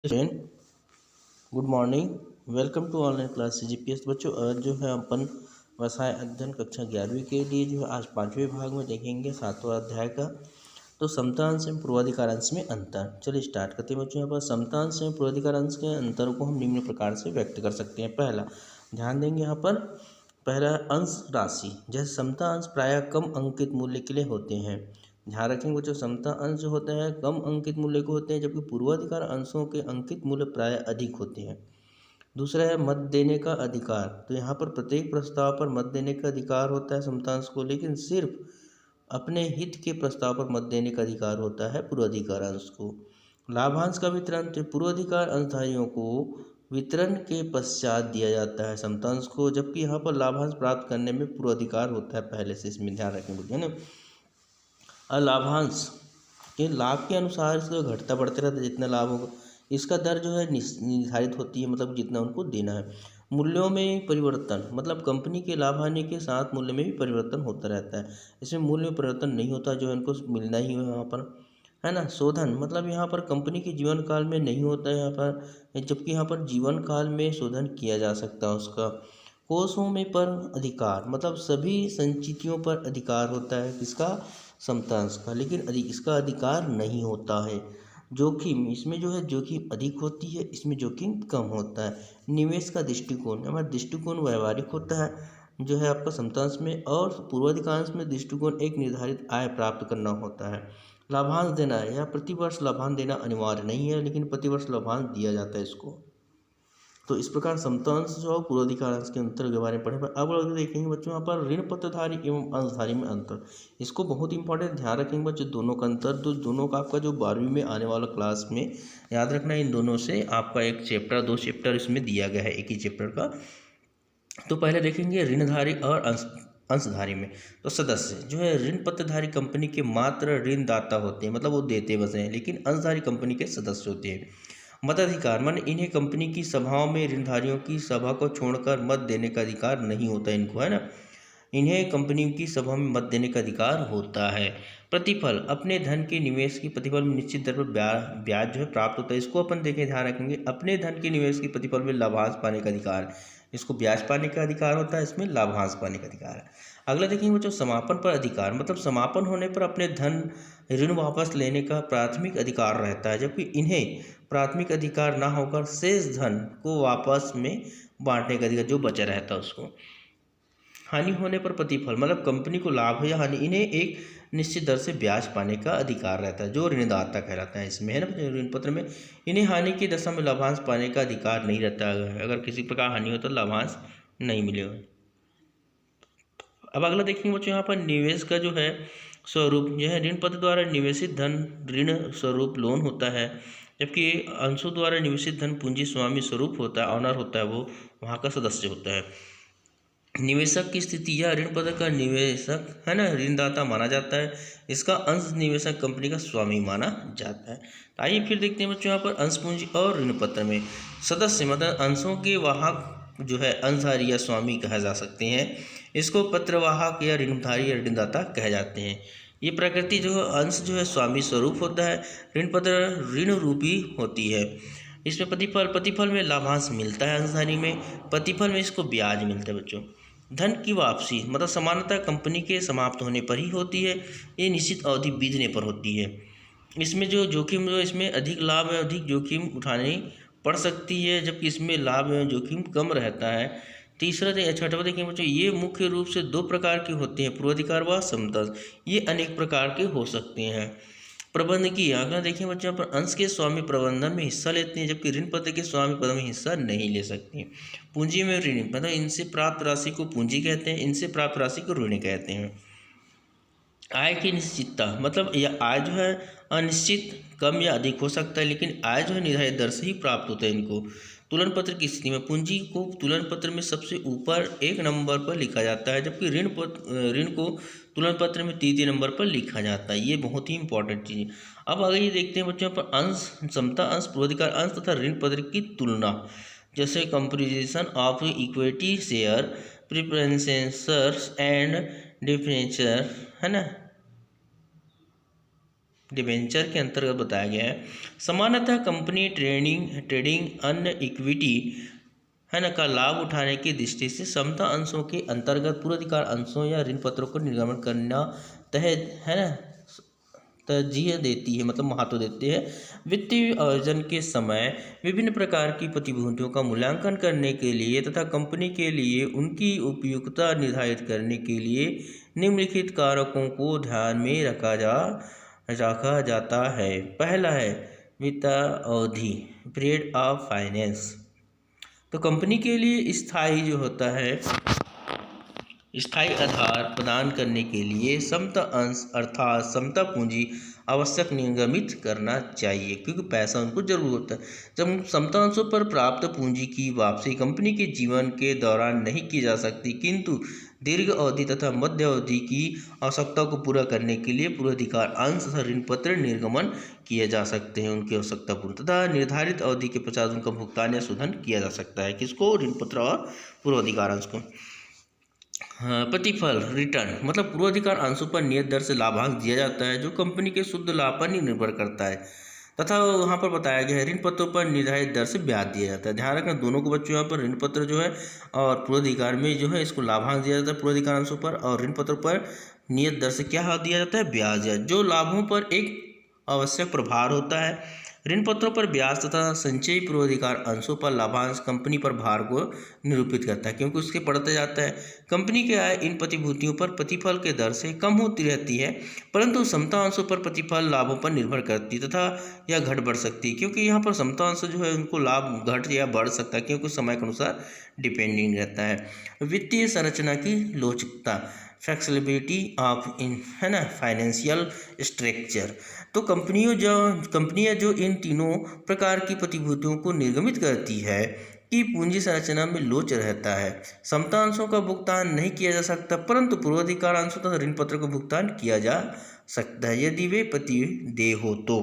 Friend, good morning. Welcome to online class GPS. बच्चों, आज जो है अपन व्यवसाय अध्ययन कक्षा 11वीं के लिए जो है आज 5वें भाग में देखेंगे 7वां अध्याय का। तो समतांश एवं पूर्वाधिकार अंश में अंतर। चलिए स्टार्ट करते हैं बच्चों। यहाँ पर समतांश एवं पूर्वाधिकार अंश के अंतर को हम निम्न प्रकार से व्यक्त कर सकते हैं। पहला ध्यान देंगे यहाँ पर, पहला अंश राशि। जैसे समता अंश प्रायः कम अंकित मूल्य के लिए होते हैं। ध्यान रखेंगे बच्चों, समता अंश जो होते हैं कम अंकित मूल्य के होते हैं, जबकि पूर्वाधिकार अंशों के अंकित मूल्य प्रायः अधिक होते हैं। दूसरा है मत देने का अधिकार। तो यहाँ पर प्रत्येक प्रस्ताव पर मत देने का अधिकार होता है समतांश को, लेकिन सिर्फ अपने हित के प्रस्ताव पर मत देने का अधिकार होता है पूर्वाधिकार अंश को। लाभांश का वितरण, तो पूर्वाधिकार अंशधारियों को वितरण के पश्चात दिया जाता है समतांश को, जबकि यहाँ पर लाभांश प्राप्त करने में पूर्वाधिकार होता है पहले से। इसमें ध्यान रखेंगे है ना। और लाभांश के लाभ के अनुसार इसका घटता बढ़ता रहता है। जितना लाभ होगा इसका दर जो है निर्धारित होती है, मतलब जितना उनको देना है। मूल्यों में परिवर्तन, मतलब कंपनी के लाभ हानि के साथ मूल्य में भी परिवर्तन होता रहता है। इसमें मूल्य में परिवर्तन नहीं होता, जो इनको मिलना ही है यहाँ पर, है ना। शोधन, मतलब यहाँ पर कंपनी के जीवन काल में नहीं होता है यहाँ पर, जबकि यहाँ पर जीवन काल में शोधन किया जा सकता है उसका। कोषों में पर अधिकार, मतलब सभी संचितियों पर अधिकार होता है किसका, समतांश का, लेकिन इसका अधिकार नहीं होता है। जोखिम, इसमें जो है जोखिम अधिक होती है, इसमें जोखिम कम होता है। निवेश का दृष्टिकोण, हमारा दृष्टिकोण व्यवहारिक होता है जो है आपका समतांश में, और पूर्वाधिकांश में दृष्टिकोण एक निर्धारित आय प्राप्त करना होता है। लाभांश देना है, या प्रतिवर्ष लाभांश देना अनिवार्य नहीं है, लेकिन प्रतिवर्ष लाभांश दिया जाता है इसको। तो इस प्रकार समतांश और पूर्वाधिकार अंश के अंतर के बारे में पढ़े। अब अगर देखेंगे बच्चों यहाँ पर ऋण पत्रधारी एवं अंशधारी में अंतर, इसको बहुत इंपॉर्टेंट ध्यान रखेंगे बच्चों दोनों का अंतर। तो दोनों का आपका जो 12वीं में आने वाला क्लास में याद रखना, इन दोनों से आपका एक चैप्टर 2 चैप्टर इसमें दिया गया है एक ही चैप्टर का। तो पहले देखेंगे ऋणधारी और अंशधारी में। तो सदस्य जो है ऋण पत्रधारी कंपनी के मात्र ऋणदाता होते हैं, मतलब वो देते बस हैं, लेकिन अंशधारी कंपनी के सदस्य होते हैं। मताधिकार, मान इन्हें कंपनी की सभाओं में ऋणधारियों की सभा को छोड़कर मत देने का अधिकार नहीं होता इनको, है ना। इन्हें कंपनी की सभा में मत देने का अधिकार होता है। प्रतिफल, अपने धन के निवेश की प्रतिफल में निश्चित दर पर ब्याज जो है प्राप्त होता है। इसको अपन देखें, ध्यान रखेंगे, अपने धन के निवेश की प्रतिफल में लाभांश पाने का अधिकार। इसको ब्याज पाने का अधिकार होता है, इसमें लाभांश पाने का अधिकार है। अगला देखेंगे बच्चों, समापन पर अधिकार, मतलब समापन होने पर अपने धन ऋण वापस लेने का प्राथमिक अधिकार रहता है, जबकि इन्हें प्राथमिक अधिकार ना होकर शेष धन को वापस में बांटने का अधिकार जो बचा रहता है उसको। हानि होने पर प्रतिफल, मतलब कंपनी को लाभ हो या हानि, इन्हें एक निश्चित दर से ब्याज पाने का अधिकार रहता है, जो ऋणदाता कहलाता है इसमें, है ना। ऋण पत्र में इन्हें हानि की दशा में लाभांश पाने का अधिकार नहीं रहता, अगर किसी प्रकार हानि हो तो लाभांश नहीं मिलेगा। अब अगला देखेंगे बच्चों, यहाँ पर निवेश का जो है स्वरूप, यह ऋण पत्र द्वारा निवेशित धन ऋण स्वरूप लोन होता है, जबकि अंशों द्वारा निवेशित धन पूंजी स्वामी स्वरूप होता है, ऑनर होता है, वो वहाँ का सदस्य होता है। निवेशक की स्थिति, यह ऋण पत्र का निवेशक, है ना, ऋणदाता माना जाता है। इसका अंश निवेशक कंपनी का स्वामी माना जाता है। तो आइए फिर देखते हैं बच्चों यहाँ पर अंश पूंजी और ऋण पत्र में सदस्य, मतलब अंशों के वाहक जो है अंशधारी या स्वामी कहा जा सकते हैं। इसको पत्रवाहक या ऋणधारी या ऋणदाता कहे जाते हैं। ये प्रकृति जो है अंश जो है स्वामी स्वरूप होता है, ऋण पत्र ऋण रूपी होती है। इसमें प्रतिफल में लाभांश मिलता है अंशधारी में, प्रतिफल में इसको ब्याज मिलता है बच्चों। धन की वापसी, मतलब समानता कंपनी के समाप्त होने पर ही होती है, ये निश्चित अवधि बीतने पर होती है। इसमें जो जोखिम, जो इसमें अधिक लाभ एवं अधिक जोखिम उठानी पड़ सकती है, जबकि इसमें लाभ एवं जोखिम कम रहता है। तीसरा छठवा देखिए बच्चों, ये मुख्य रूप से दो प्रकार के होते हैं, पूर्वाधिकार व समतांश। ये अनेक प्रकार के हो सकते हैं। प्रबंध की अगला देखिए बच्चों, पर अंश के स्वामी प्रबंधन में हिस्सा लेते हैं, जबकि ऋण पत्र के स्वामी प्रबंधन में हिस्सा नहीं ले सकते। पूंजी में ऋण, मतलब इनसे प्राप्त राशि को पूंजी कहते हैं, इनसे प्राप्त राशि को ऋण कहते हैं। आय की निश्चितता, मतलब यह आय जो है अनिश्चित कम या अधिक हो सकता है, लेकिन आय जो है निर्धारित दर से ही प्राप्त होता है इनको। तुलन पत्र की स्थिति में पूंजी को तुलन पत्र में सबसे ऊपर 1 नंबर पर लिखा जाता है, जबकि ऋण को तुलन पत्र में 3 नंबर पर लिखा जाता है। ये बहुत ही इंपॉर्टेंट चीज़ है। अब अगर ये देखते हैं बच्चों पर अंश, समता अंश, पूर्वाधिकार अंश तथा ऋण पत्र की तुलना, जैसे comparison of equity share, preferences and differential, है ना। डिबेंचर के अंतर्गत बताया गया है। सामान्यतः कंपनी ट्रेडिंग अन्य इक्विटी है ना का लाभ उठाने की दृष्टि से समता अंशों के अंतर्गत पूर्वाधिकार अंशों या ऋण पत्रों को निर्गमन करना है ना तरजीह देती है, मतलब महत्व देते हैं। वित्तीय आयोजन के समय विभिन्न प्रकार की प्रतिभूतियों का मूल्यांकन करने के लिए तथा कंपनी के लिए उनकी उपयुक्तता निर्धारित करने के लिए निम्नलिखित कारकों को ध्यान में रखा जाता है। पहला है वित्तीय अवधि, पीरियड ऑफ फाइनेंस। तो कंपनी के लिए स्थायी जो होता है, स्थायी आधार प्रदान करने के लिए समता अंश अर्थात समता पूंजी आवश्यक निर्गमित करना चाहिए, क्योंकि पैसा उनको जरूर होता है। जब समता अंशों पर प्राप्त पूंजी की वापसी कंपनी के जीवन के दौरान नहीं की जा सकती, किंतु दीर्घ अवधि तथा मध्य अवधि की आवश्यकता को पूरा करने के लिए पूर्वाधिकार अंश तथा ऋण पत्र निर्गमन किए जा सकते हैं। उनकी आवश्यकता पूर्ण तथा निर्धारित अवधि के पश्चात उनका भुगतान या शोधन किया जा सकता है। किसको? ऋण पत्र और पूर्वाधिकार अंश को। प्रतिफल रिटर्न, मतलब पूर्वाधिकार अंशों पर नियत दर से लाभांश दिया जाता है जो कंपनी के शुद्ध लाभ पर निर्भर करता है, तथा वहाँ पर बताया गया है ऋण पत्रों पर निर्धारित दर से ब्याज दिया जाता है। ध्यान रखना दोनों को बच्चों, यहाँ पर ऋण पत्र जो है और पूर्वाधिकार में जो है इसको लाभांश दिया जाता है पूर्वाधिकार अंशों पर, और ऋण पत्रों पर नियत दर से क्या दिया जाता है? ब्याज। जो लाभों पर एक आवश्यक प्रभार होता है। ऋण पत्रों पर ब्याज तथा संचयी पूर्वाधिकार अंशों पर लाभांश कंपनी पर भार को निरूपित करता है, क्योंकि उसके बढ़ते जाता है। कंपनी की आय इन प्रतिभूतियों पर प्रतिफल के दर से कम होती रहती है, परंतु समता अंशों पर प्रतिफल लाभों पर निर्भर करती है तथा यह घट बढ़ सकती है, क्योंकि यहाँ पर समता अंश जो है उनको लाभ घट या बढ़ सकता है, क्योंकि समय के अनुसार डिपेंडिंग रहता है। वित्तीय संरचना की लचीलापन, फ्लेक्सिबिलिटी ऑफ है ना फाइनेंशियल स्ट्रक्चर। तो कंपनियां जो इन तीनों प्रकार की प्रतिभूतियों को निर्गमित करती है कि पूंजी संरचना में लोच रहता है। समता अंशों का भुगतान नहीं किया जा सकता, परंतु पूर्वाधिकार अंशों तथा ऋण पत्र का भुगतान किया जा सकता है यदि वे प्रतिदेय हो तो।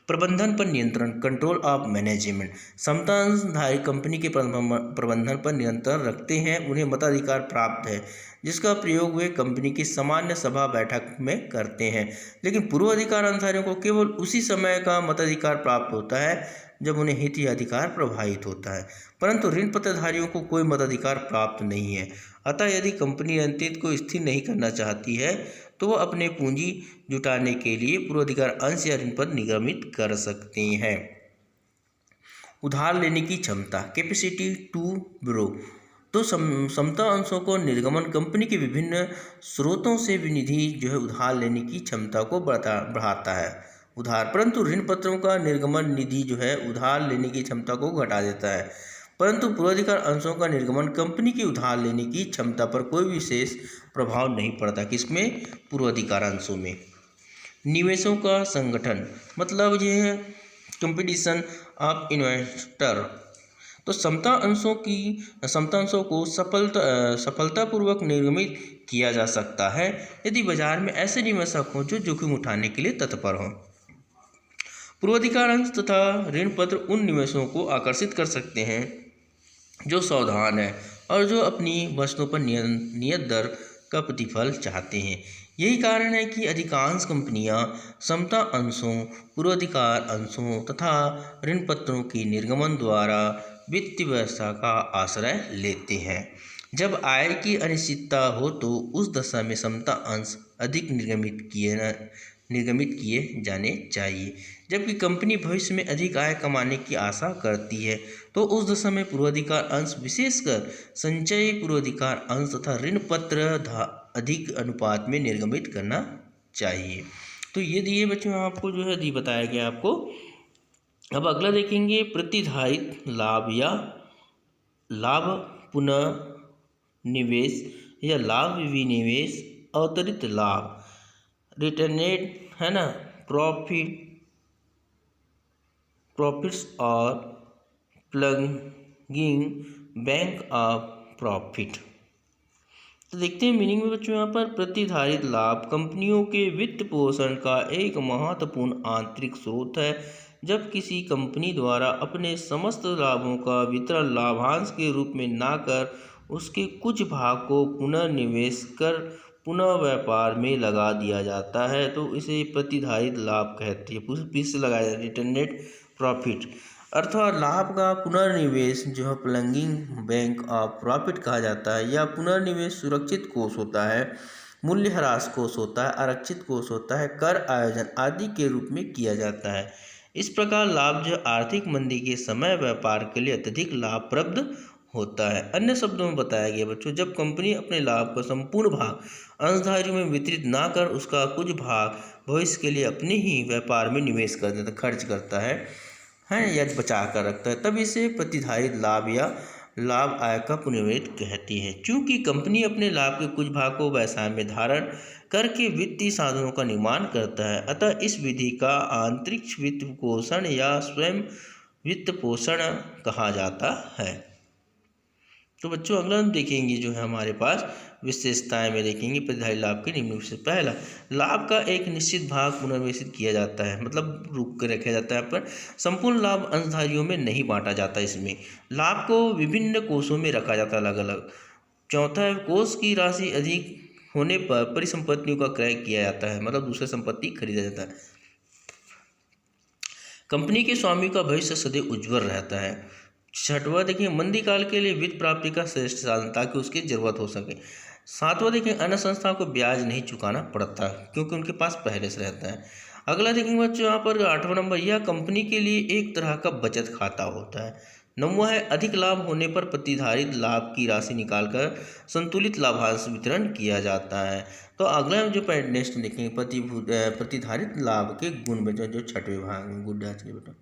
प्रबंधन पर नियंत्रण, कंट्रोल ऑफ मैनेजमेंट। समता अंशधारी कंपनी के प्रबंधन पर नियंत्रण रखते हैं, उन्हें मताधिकार प्राप्त है जिसका प्रयोग वे कंपनी की सामान्य सभा बैठक में करते हैं। लेकिन पूर्वाधिकार अंशधारियों को केवल उसी समय का मताधिकार प्राप्त होता है जब उन्हें हित या अधिकार प्रभावित होता है, परंतु ऋण पत्रधारियों को कोई मताधिकार प्राप्त नहीं है। अतः यदि कंपनी रणनीति को स्थिर नहीं करना चाहती है तो वह अपने पूंजी जुटाने के लिए पूर्वाधिकार अंश या ऋण पत्र निर्गमित कर सकते हैं। उधार लेने की क्षमता, कैपेसिटी टू बोरो। तो समता अंशों को निर्गमन कंपनी के विभिन्न स्रोतों से निधि जो है उधार लेने की क्षमता को बढ़ाता है परंतु ऋण पत्रों का निर्गमन निधि जो है उधार लेने की क्षमता को घटा देता है। परंतु पूर्वाधिकार अंशों का निर्गमन कंपनी की उधार लेने की क्षमता पर कोई विशेष प्रभाव नहीं पड़ता। किसमें? पूर्वाधिकार अंशों में। निवेशों का संगठन, मतलब ये है कंपटीशन ऑफ इन्वेस्टर। तो समता अंशों को सफलतापूर्वक निर्गमित किया जा सकता है यदि बाजार में ऐसे निवेशक हों जो जोखिम उठाने के लिए तत्पर हों। पूर्वाधिकार अंश तथा ऋण पत्र उन निवेशों को आकर्षित कर सकते हैं जो सावधान है और जो अपनी वस्तुओं पर नियत दर का प्रतिफल चाहते हैं। यही कारण है कि अधिकांश कंपनियां समता अंशों, पूर्वाधिकार अंशों तथा ऋण पत्रों के निर्गमन द्वारा वित्तीय व्यवस्था का आश्रय लेते हैं। जब आय की अनिश्चितता हो तो उस दशा में समता अंश अधिक निर्गमित किए जाने चाहिए। जबकि कंपनी भविष्य में अधिक आय कमाने की आशा करती है तो उस दशा में पूर्वाधिकार अंश, विशेषकर संचयी पूर्वाधिकार अंश तथा ऋण पत्र अधिक अनुपात में निर्गमित करना चाहिए। तो ये दिए बच्चों आपको जो है बताया गया आपको। अब अगला देखेंगे प्रतिधारित लाभ या लाभ पुनः निवेश या लाभ विनिवेश, अतिरिक्त लाभ, रिटर्नेड है ना प्रॉफिट्स और प्लगिंग बैंक ऑफ प्रॉफिट। तो देखते हैं मीनिंग में बच्चों। यहाँ पर प्रतिधारित लाभ कंपनियों के वित्त पोषण का एक महत्वपूर्ण आंतरिक स्रोत है। जब किसी कंपनी द्वारा अपने समस्त लाभों का वितरण लाभांश के रूप में ना कर उसके कुछ भाग को पुनर्निवेश कर पुनः व्यापार में लगा दिया जाता है तो इसे प्रतिधारित लाभ कहते हैं। फिर से लगाया जाता है रिटर्नेट प्रॉफिट, अर्थात लाभ का पुनर्निवेश जो है प्लंगिंग बैंक ऑफ प्रॉफिट कहा जाता है। यह पुनर्निवेश सुरक्षित कोष होता है, मूल्यह्रास कोष होता है, आरक्षित कोष होता है, कर आयोजन आदि के रूप में किया जाता है। इस प्रकार लाभ जो आर्थिक मंदी के समय व्यापार के लिए अत्यधिक लाभप्रद होता है। अन्य शब्दों में बताया गया बच्चों, जब कंपनी अपने लाभ का संपूर्ण भाग अंशधारियों में वितरित ना कर उसका कुछ भाग भविष्य के लिए अपने ही व्यापार में निवेश कर देता, खर्च करता है या बचा कर रखता है, तब इसे प्रतिधारित लाभ या लाभ आय का पुनर्निवेश कहती है। चूंकि कंपनी अपने लाभ के कुछ भाग को व्यवसाय में धारण करके वित्तीय साधनों का निर्माण करता है, अतः इस विधि का आंतरिक वित्त पोषण या स्वयं वित्त पोषण कहा जाता है। तो बच्चों अगला हम देखेंगे जो है हमारे पास विशेषताएं में देखेंगे प्रतिधारित लाभ के निम्न विशेष। पहला, लाभ का एक निश्चित भाग पुनर्निवेशित किया जाता है, मतलब रोक कर रखा जाता है, पर संपूर्ण लाभ अंशधारियों में नहीं बांटा जाता। इसमें लाभ को विभिन्न कोषों में रखा जाता है अलग अलग। चौथा है, कोष की राशि अधिक होने पर परिसंपत्तियों का क्रय किया जाता है, मतलब दूसरी संपत्ति खरीदा जाता है। कंपनी के स्वामी का भविष्य सदैव उज्ज्वल रहता है। छठवां देखिए, मंदी काल के लिए वित्त प्राप्ति का श्रेष्ठ साधन ताकि उसकी जरूरत हो सके। सातवां देखिए, अन्य संस्थाओं को ब्याज नहीं चुकाना पड़ता क्योंकि उनके पास पहले से रहता है। अगला देखेंगे बच्चों यहाँ पर 8वां नंबर, यह कंपनी के लिए एक तरह का बचत खाता होता है। 9वां है, अधिक लाभ होने पर प्रतिधारित लाभ की राशि निकालकर संतुलित लाभांश वितरण किया जाता है। तो अगला जो पॉइंट नेक्स्ट देखेंगे प्रतिधारित लाभ के गुण बच्चों जो छठवें भाग में गुड आज के बेटा।